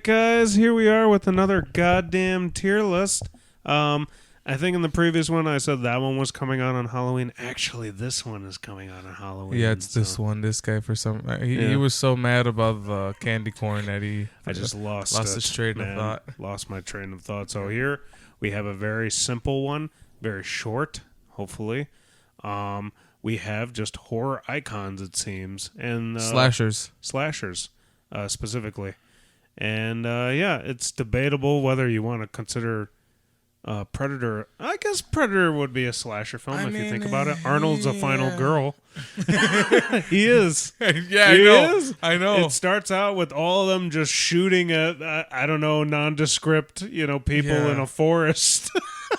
guys, here we are with another goddamn tier list. I think in the previous one I said that one was coming out on Halloween. Actually, this one is coming out on Halloween. Yeah, it's this one. This guy for some he was so mad about the candy corn that I just lost his train of thought. Lost my train of thought. So here we have a very simple one, very short, hopefully. We have just horror icons, it seems, and slashers specifically. And it's debatable whether you want to consider Predator. I guess Predator would be a slasher film if you think about it. Arnold's a final girl. He is. Yeah, I know. It starts out with all of them just shooting at nondescript, people in a forest.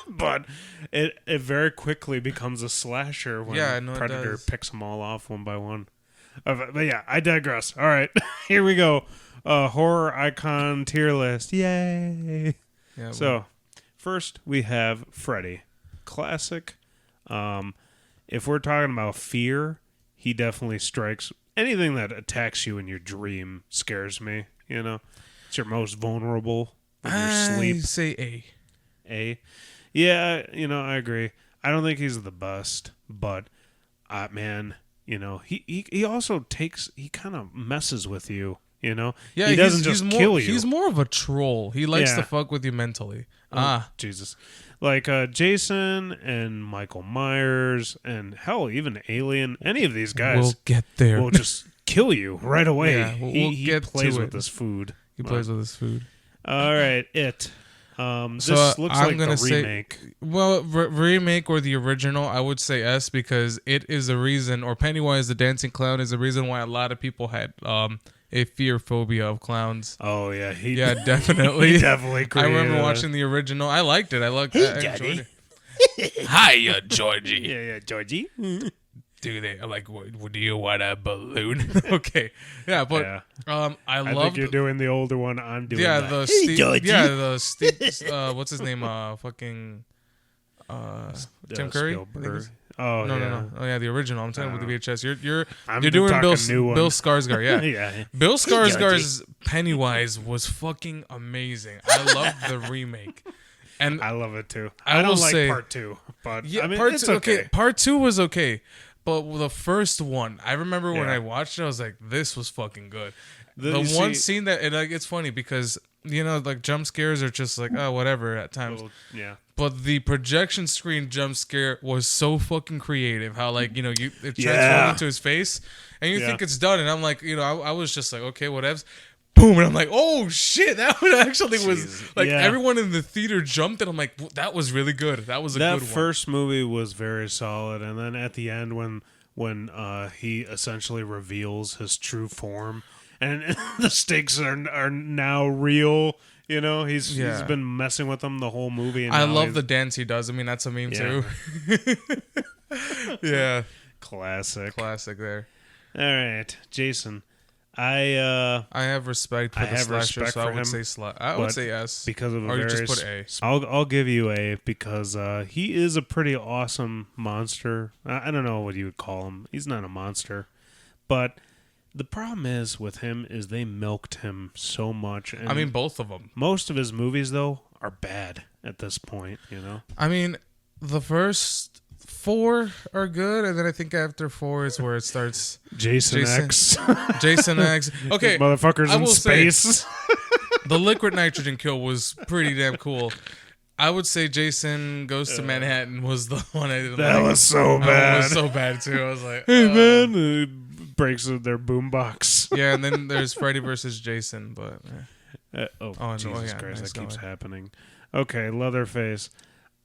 But it very quickly becomes a slasher when Predator picks them all off one by one. But yeah, I digress. All right, here we go. Horror icon tier list. Yay! Yeah, so, first we have Freddy. Classic. If we're talking about fear, he definitely strikes. Anything that attacks you in your dream scares me, It's your most vulnerable in your sleep. I say A. A? Yeah, I agree. I don't think he's the best, but, man, he also he kind of messes with you. Yeah, he doesn't just kill you. He's more of a troll. He likes to fuck with you mentally. Jesus. Like Jason and Michael Myers and hell, even Alien, any of these guys will get there. Will just kill you right away. Yeah, he plays with his food. He plays with his food. All right, It. This looks like the remake. Remake or the original, I would say S because it is a reason, or Pennywise the Dancing Clown is the reason why a lot of people had a fear phobia of clowns. Oh yeah, definitely. He definitely created. I remember watching the original. I liked it. I liked it. Hey, Johnny. Hiya, Georgie. Yeah, Georgie. Do they like? Do you want a balloon? Okay, yeah, but I think you're doing the older one. I'm doing the what's his name? Fucking Tim Curry. Spielberg. No. Oh yeah, the original. I'm talking about the VHS. You're doing Bill Skarsgård. Yeah, yeah. Bill Skarsgård's Pennywise was fucking amazing. I love the remake. And I love it too. I don't like part two, but yeah, it's okay. Part two was okay. But the first one, I remember when I watched it, I was like, this was fucking good. The one scene that, it's funny because, like jump scares are just like, oh, whatever at times. Well, yeah. But the projection screen jump scare was so fucking creative. How, like, it transformed into his face and you think it's done. And I'm like, I was just like, okay, whatevs. Boom, and I'm like, oh shit, that one actually was like everyone in the theater jumped, and I'm like, that was really good. That was a good one. That first movie was very solid, and then at the end when he essentially reveals his true form, and the stakes are now real. He's been messing with them the whole movie. And I love the dance he does. I mean, that's a meme too. Yeah, classic there. All right, Jason. I have respect for the slasher, so I would say I would say S because of or you just put A. I'll give you A because he is a pretty awesome monster. I don't know what you would call him. He's not a monster, but the problem is with him is they milked him so much. And I mean, both of them. Most of his movies though are bad at this point. I mean, the first 4 are good, and then I think after 4 is where it starts. Jason X. Jason X. Okay, motherfuckers in space. The liquid nitrogen kill was pretty damn cool. I would say Jason Goes to Manhattan was the one I didn't like. That was so bad. That was so bad too. I was like, hey man, breaks their boombox. Yeah, and then there's Freddy versus Jason, but Jesus Christ, that keeps happening. Okay, Leatherface.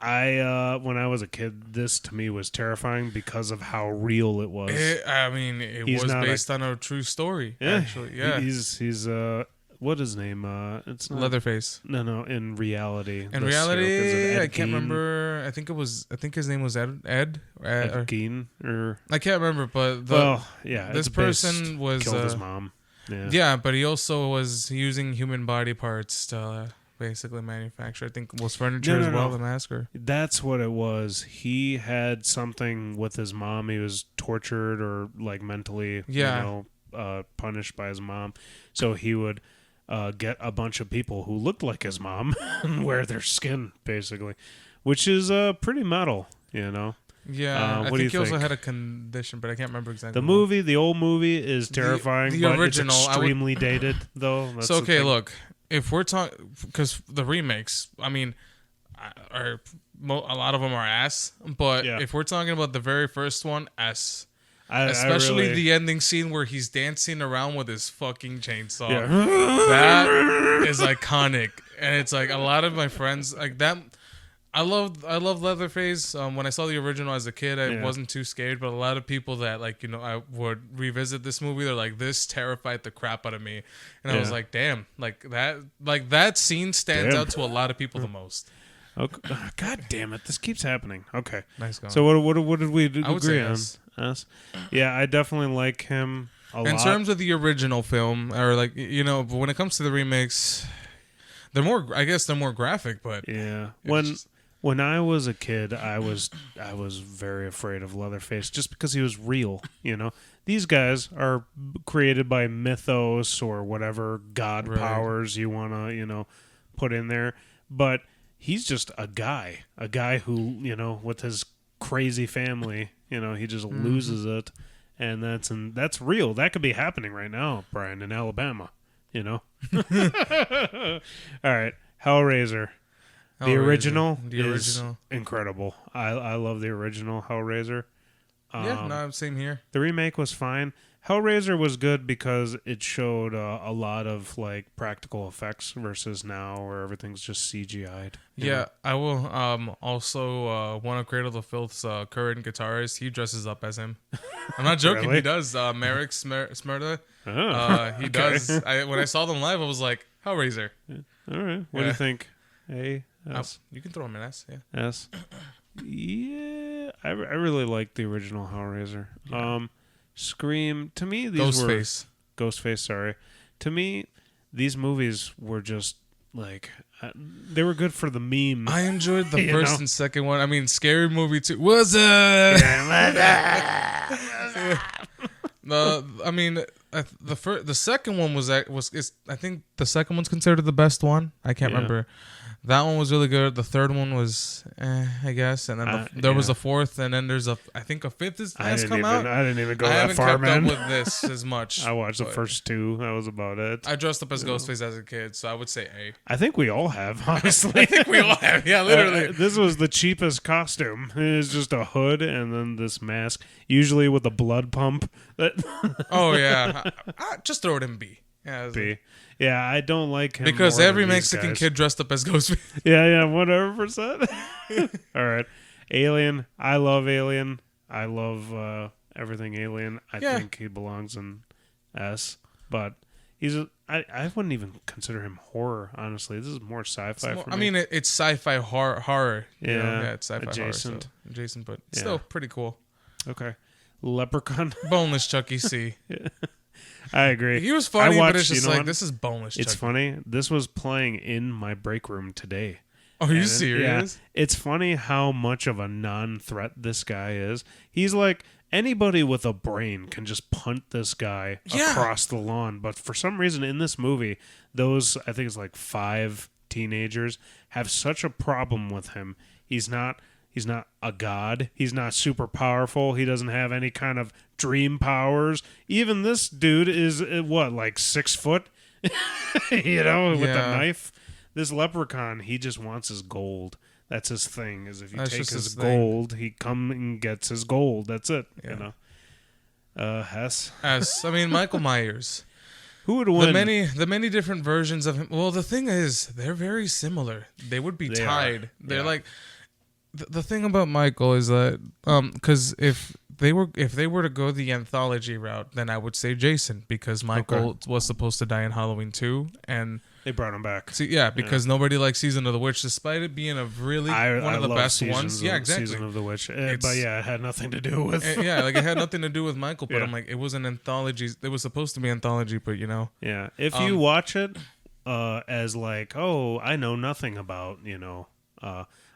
When I was a kid, this to me was terrifying because of how real it was. It was based on a true story. Yeah, actually, yeah. He's what is his name? It's not Leatherface. No. In reality, I can't remember. I think his name was Ed Gein, or I can't remember. But this person was killed his mom. Yeah, but he also was using human body parts to basically manufacture. I think was furniture as well. The masker. That's what it was. He had something with his mom. He was tortured or like mentally, punished by his mom. So he would get a bunch of people who looked like his mom and wear their skin, basically, which is pretty metal, you know. Yeah, I think he also had a condition, but I can't remember exactly. The old movie is terrifying, the but original, it's extremely dated, though. That's so, okay, look, if we're talking... Because the remakes, I mean, a lot of them are ass, but if we're talking about the very first one, S. Especially the ending scene where he's dancing around with his fucking chainsaw. Yeah. That is iconic. And it's like a lot of my friends... like that. I love Leatherface. When I saw the original as a kid, I wasn't too scared. But a lot of people that I would revisit this movie, they're like, "This terrified the crap out of me," and I was like, "Damn!" That scene stands out to a lot of people the most. Okay. God damn it! This keeps happening. Okay, nice going. So what did we agree on? Us? Yeah, I definitely like him a lot. In terms of the original film, or but when it comes to the remakes, they're more. I guess they're more graphic, but yeah, When I was a kid, I was very afraid of Leatherface just because he was real, you know. These guys are created by mythos or whatever god powers you want to, put in there. But he's just a guy who, with his crazy family, he just loses it. And that's real. That could be happening right now, Brian, in Alabama, All right, Hellraiser. The original is incredible. I love the original Hellraiser. Same here. The remake was fine. Hellraiser was good because it showed a lot of practical effects versus now where everything's just CGI'd. Yeah, I will also one of Cradle of Filth's current guitarist, he dresses up as him. I'm not joking, really? He does. Merrick Smirda. He does. When I saw them live, I was like, Hellraiser. Yeah. All right. What do you think? S. You can throw him an S, yeah. S. Yeah, I really like the original Hellraiser. Yeah. Scream, to me, Ghostface, sorry. To me, these movies were just, they were good for the meme. I enjoyed the first and second one. I mean, Scary Movie 2. What's up? The second one was I think the second one's considered the best one. I can't remember. That one was really good. The third one was, I guess, and then there was a fourth, and then there's I think a fifth has come out. I didn't even go that far, man. I haven't kept up with this as much. I watched the first two. That was about it. I dressed up as Ghostface as a kid, so I would say A. I think we all have, honestly. I think we all have. Yeah, literally. This was the cheapest costume. It was just a hood and then this mask, usually with a blood pump. Oh yeah, just throw it in B. Yeah, B. Yeah, I don't like him because every Mexican kid dressed up as Ghostface. Yeah, 100%. All right, Alien. I love Alien. I love everything Alien. I think he belongs in S, but I wouldn't even consider him horror. Honestly, this is more sci-fi for me. I mean, it's sci-fi horror. Yeah, it's sci-fi adjacent. Horror, so adjacent, but still pretty cool. Okay, Leprechaun. Boneless Chucky C. I agree. He was funny, but it's just this is boneless Chucky. It's funny. This was playing in my break room today. Oh, are you serious? Yeah, it's funny how much of a non-threat this guy is. He's like, anybody with a brain can just punt this guy across the lawn. But for some reason in this movie, those, I think it's 5 teenagers, have such a problem with him. He's not a god. He's not super powerful. He doesn't have any kind of dream powers. Even this dude is, 6 foot? With a knife? This leprechaun, he just wants his gold. That's his thing, is if you take his gold, he comes and gets his gold. That's it, Hess? I mean, Michael Myers. Who would win? The many different versions of him. Well, the thing is, they're very similar. They would be tied. They're like... The thing about Michael is that because if they were to go the anthology route, then I would say Jason, because Michael was supposed to die in Halloween 2, and they brought him back. Because nobody likes Season of the Witch, despite it being a really one of the best ones. Yeah, exactly. Season of the Witch, but it had nothing to do with. It had nothing to do with Michael. But I'm like, it was an anthology. It was supposed to be anthology, but Yeah, if you watch it as I know nothing about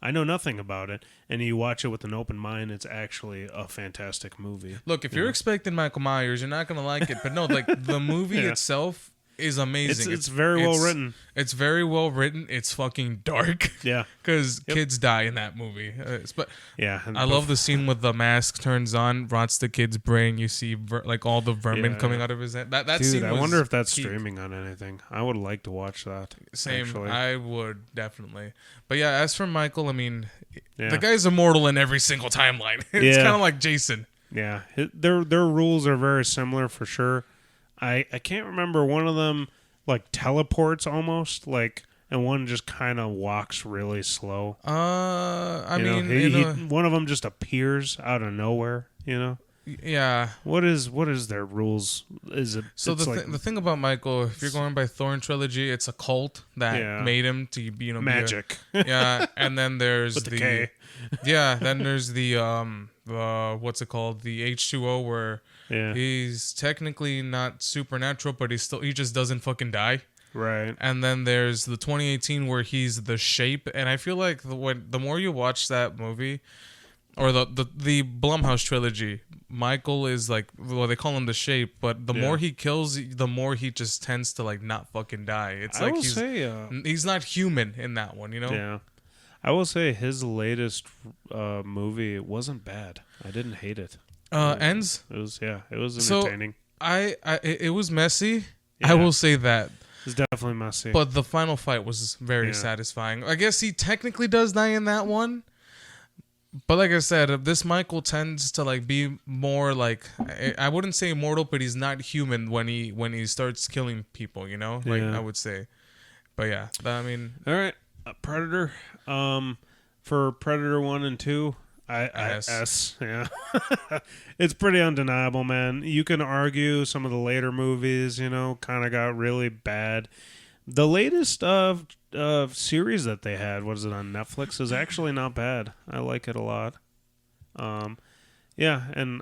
I know nothing about it, and you watch it with an open mind, it's actually a fantastic movie. Look, if you're expecting Michael Myers, you're not going to like it. But no, the movie itself is amazing. It's very well written. It's very well written. It's fucking dark. Yeah, because kids die in that movie. But yeah, I love the scene with the mask turns on, rots the kid's brain. You see like all the vermin coming out of his head. That Dude, scene. I wonder if that's peak. Streaming on anything. I would like to watch that. Same, actually. I would definitely. But yeah, as for Michael, I mean, the guy's immortal in every single timeline. It's kind of like Jason. Yeah, their rules are very similar for sure. I can't remember, one of them like teleports almost, like, and one just kind of walks really slow. I mean, one of them just appears out of nowhere. Yeah. What is their rules? Is it so the thing about Michael? If you're going by Thorn trilogy, it's a cult that made him to magic. And then there's the K. Then there's the what's it called? The H2O, where he's technically not supernatural, but he just doesn't fucking die. Right. And then there's the 2018 where he's the Shape, and I feel like the more you watch that movie, or the Blumhouse trilogy, Michael is like, well, they call him the Shape, but the more he kills, the more he just tends to like not fucking die. It's like he's not human in that one, Yeah. I will say his latest movie wasn't bad. I didn't hate it. Ends? It was entertaining. So it was messy. Yeah. I will say that. It's definitely messy. But the final fight was very satisfying. I guess he technically does die in that one. But like I said, this Michael tends to like be more like, I wouldn't say immortal, but he's not human when he starts killing people, I would say. But yeah, I mean, all right, Predator. For Predator 1 and 2, S. Yeah. It's pretty undeniable, man. You can argue some of the later movies, kind of got really bad. The latest series that they had, what is it, on Netflix, is actually not bad. I like it a lot. And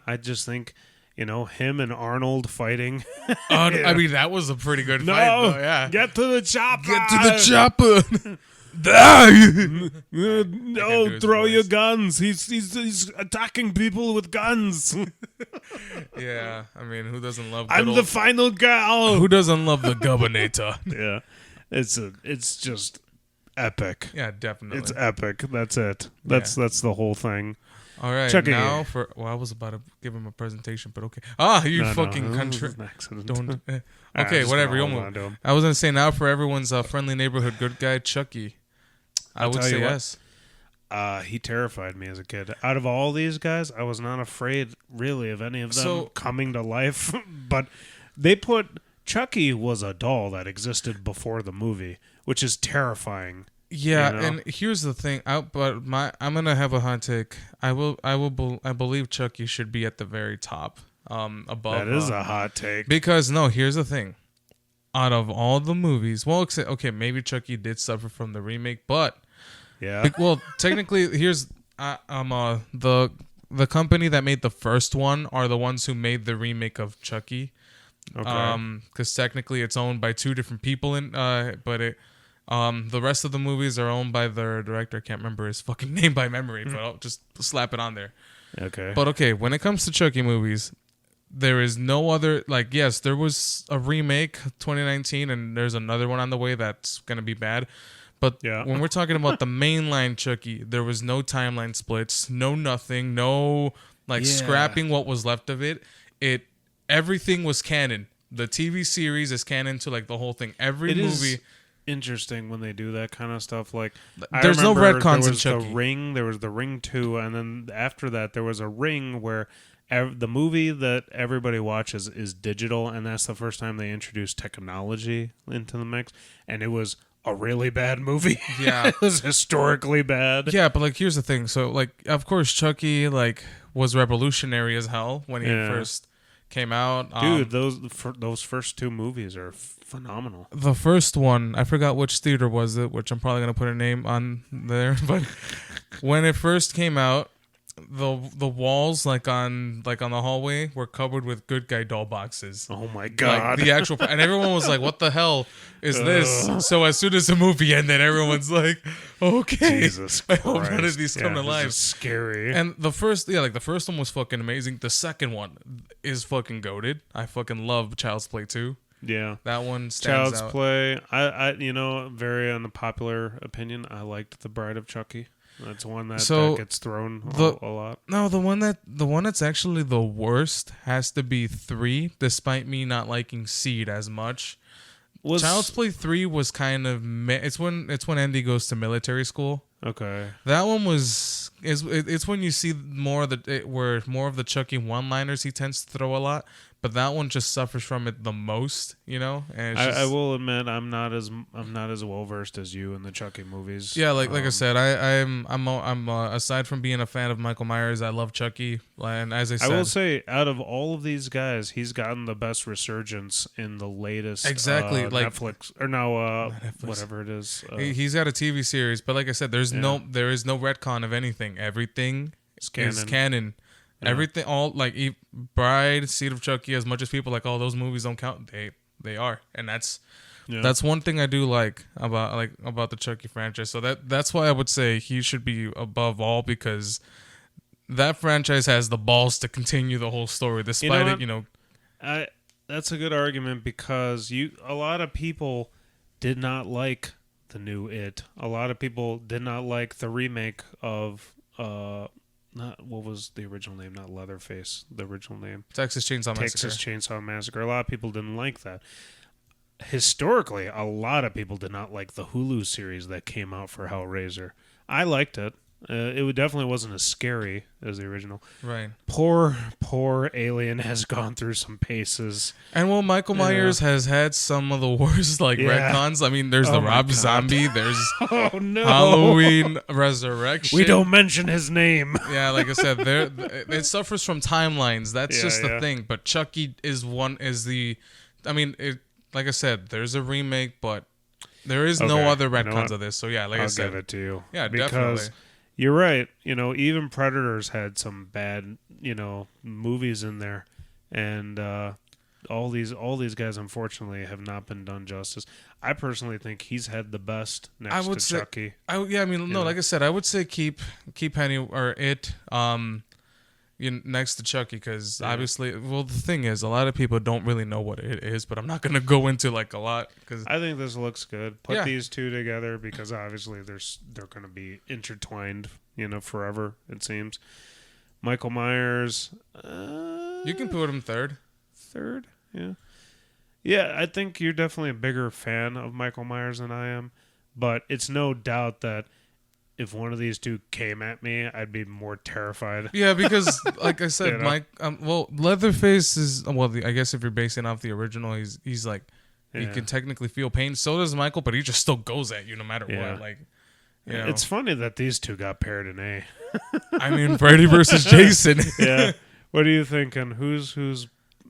I just think, him and Arnold fighting. I mean, that was a pretty good fight, though, yeah. Get to the chopper! Get to the chopper! No, throw your guns. He's attacking people with guns. Yeah, I mean, who doesn't love I'm the final girl. Who doesn't love the Governator? Yeah. It's just epic. Yeah, definitely. It's epic. That's it. That's the whole thing. All right, Chucky. Now I was about to give him a presentation, but okay. Country. Don't. Okay, whatever. I was gonna say now for everyone's friendly neighborhood good guy, Chucky. I would say yes. He terrified me as a kid. Out of all these guys, I was not afraid really of any of them coming to life. But Chucky was a doll that existed before the movie, which is terrifying. Yeah, and here's the thing. I'm gonna have a hot take. I believe Chucky should be at the very top, above. That is a hot take. Because here's the thing. Out of all the movies, maybe Chucky did suffer from the remake, but technically, here's the company that made the first one are the ones who made the remake of Chucky. Okay. Because technically it's owned by two different people, but the rest of the movies are owned by their director. I can't remember his fucking name by memory, but I'll just slap it on there. Okay. But when it comes to Chucky movies, there is no other, yes, there was a remake 2019 and there's another one on the way that's going to be bad. But when we're talking about the mainline Chucky, there was no timeline splits, no nothing, no scrapping what was left of it. Everything was canon. The TV series is canon to the whole thing. Every movie. Interesting when they do that kind of stuff. There's no retcons in Chucky. There was the Ring 2, and then after that there was a Ring where the movie that everybody watches is digital, and that's the first time they introduced technology into the mix, and it was a really bad movie. Yeah. It was historically bad. Yeah, but here's the thing. So of course Chucky was revolutionary as hell when he first came out. Dude, those first two movies are phenomenal. The first one, I forgot which theater was it, which I'm probably gonna put a name on there, but when it first came out, the walls on the hallway were covered with good guy doll boxes. Oh my god! The actual, and everyone was like, "What the hell is this?" So as soon as the movie ended, everyone's like, "Okay, Jesus I Christ. hope none of these come to life." This is scary. And the first, the first one was fucking amazing. The second one is fucking goated. I fucking love Child's Play 2. Yeah, that one stands Child's out. Play. I very unpopular opinion. I liked The Bride of Chucky. That's one that gets thrown a lot. No, the one that's actually the worst has to be 3, despite me not liking Seed as much. Child's Play 3 was kind of it's when Andy goes to military school. Okay. That one it's when you see more of the Chucky one-liners he tends to throw a lot, but that one just suffers from it the most, And I will admit I'm not as well versed as you in the Chucky movies. Yeah, like I said, I'm aside from being a fan of Michael Myers, I love Chucky, and as I said, I will say out of all of these guys, he's gotten the best resurgence in the latest Netflix or Netflix. Whatever it is. He's got a TV series, but like I said, there is no retcon of anything. Everything is canon. Yeah. Everything, all Bride, Seed of Chucky. As much as people like, those movies don't count, they are, and that's one thing I do like about the Chucky franchise. So that's why I would say he should be above all, because that franchise has the balls to continue the whole story, despite that's a good argument, because a lot of people did not like the new It. A lot of people did not like the remake of what was the original name? Not Leatherface. The original name. Texas Chainsaw Massacre. Texas Chainsaw Massacre. A lot of people didn't like that. Historically, a lot of people did not like the Hulu series that came out for Hellraiser. I liked it. It definitely wasn't as scary as the original. Right. Poor Alien has gone through some paces. And Michael Myers has had some of the worst retcons. I mean, there's the Rob Zombie. There's Halloween Resurrection. We don't mention his name. Yeah, like I said, it suffers from timelines. That's just the thing. But Chucky like I said, there's a remake, but there is no other retcons of this. So yeah, I'll give it to you. Yeah, because definitely. You're right. Even Predators had some bad, movies in there, and all these guys unfortunately have not been done justice. I personally think he's had the best next to Chucky. Like I said, I would say keep Penny or It next to Chucky, because obviously, the thing is, a lot of people don't really know what it is, but I'm not going to go into a lot, because I think this looks good. Put these two together, because obviously they're going to be intertwined, forever, it seems. Michael Myers, you can put him third, yeah. I think you're definitely a bigger fan of Michael Myers than I am, but it's no doubt that if one of these two came at me, I'd be more terrified. Yeah, because like I said, Leatherface is I guess if you're basing off the original, he's like he can technically feel pain. So does Michael, but he just still goes at you no matter what. It's funny that these two got paired in A. I mean, Freddy versus Jason. Yeah. What are you thinking? Who's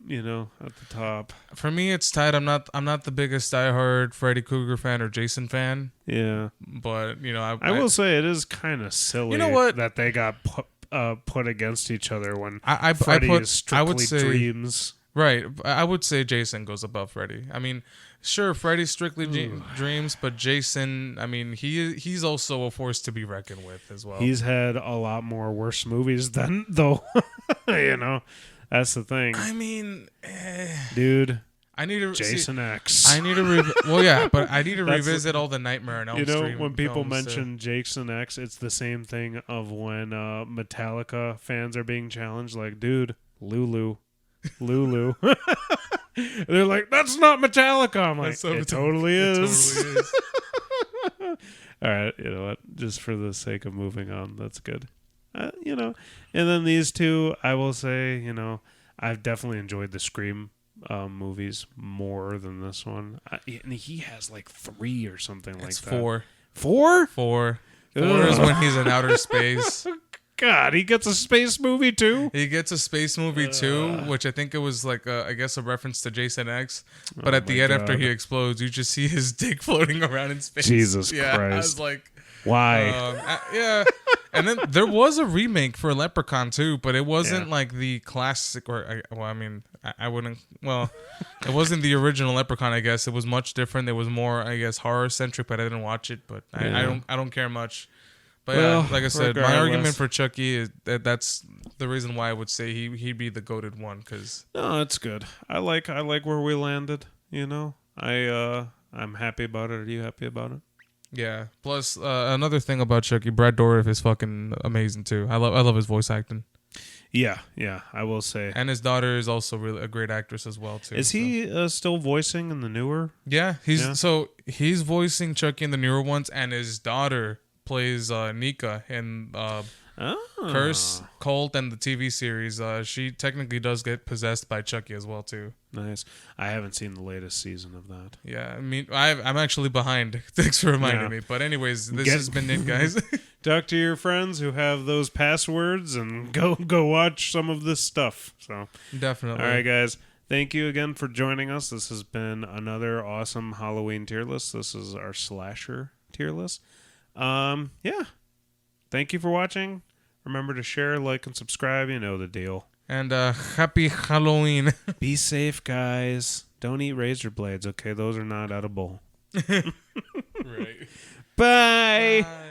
at the top? For me, it's tied. I'm not the biggest diehard Freddy Krueger fan or Jason fan. Yeah, but I will say it is kind of silly. You know what? That they got put against each other when Freddy is strictly dreams. Right. I would say Jason goes above Freddy. I mean, sure, Freddy's strictly dreams, but Jason, I mean, he's also a force to be reckoned with as well. He's had a lot more worse movies than though. That's the thing. I mean, dude, I need to Jason X. I need to but I need to revisit all the Nightmare on Elm Street. When people mention Jason X, it's the same thing of when Metallica fans are being challenged. Like, dude, Lulu. They're like, that's not Metallica. I'm like, it totally is. It totally is. All right, you know what? Just for the sake of moving on, that's good. And then these two, I will say, I've definitely enjoyed the Scream movies more than this one. And he has like 3 or something like that. 4. 4? 4 is when he's in outer space. God, he gets a space movie too? He gets a space movie too, which I think it was like, I guess, a reference to Jason X. But at the end, after he explodes, you just see his dick floating around in space. Jesus Christ. I was like... Why? Yeah. And then there was a remake for Leprechaun too, but it wasn't like the classic, I wouldn't, it wasn't the original Leprechaun, I guess. It was much different. It was more, I guess, horror centric, but I didn't watch it, but I don't care much. But like I said, my argument for Chucky is that's the reason why I would say he'd be the goated one, cuz no, it's good. I like where we landed. You know, I'm happy about it. Are you happy about it? Yeah. Plus, another thing about Chucky, Brad Dourif is fucking amazing too. I love his voice acting. Yeah, I will say. And his daughter is also really a great actress as well too. Is he still voicing in the newer? Yeah, he's voicing Chucky in the newer ones, and his daughter plays Nika in Curse, Cult, and the TV series. She technically does get possessed by Chucky as well too. Nice. I haven't seen the latest season of that. Yeah, I mean, I'm actually behind. Thanks for reminding me. But anyways, this has been it, guys. Talk to your friends who have those passwords and go watch some of this stuff. So definitely. All right, guys. Thank you again for joining us. This has been another awesome Halloween tier list. This is our slasher tier list. Yeah. Thank you for watching. Remember to share, like, and subscribe. You know the deal. And happy Halloween. Be safe, guys. Don't eat razor blades, okay? Those are not edible. Right. Bye. Bye.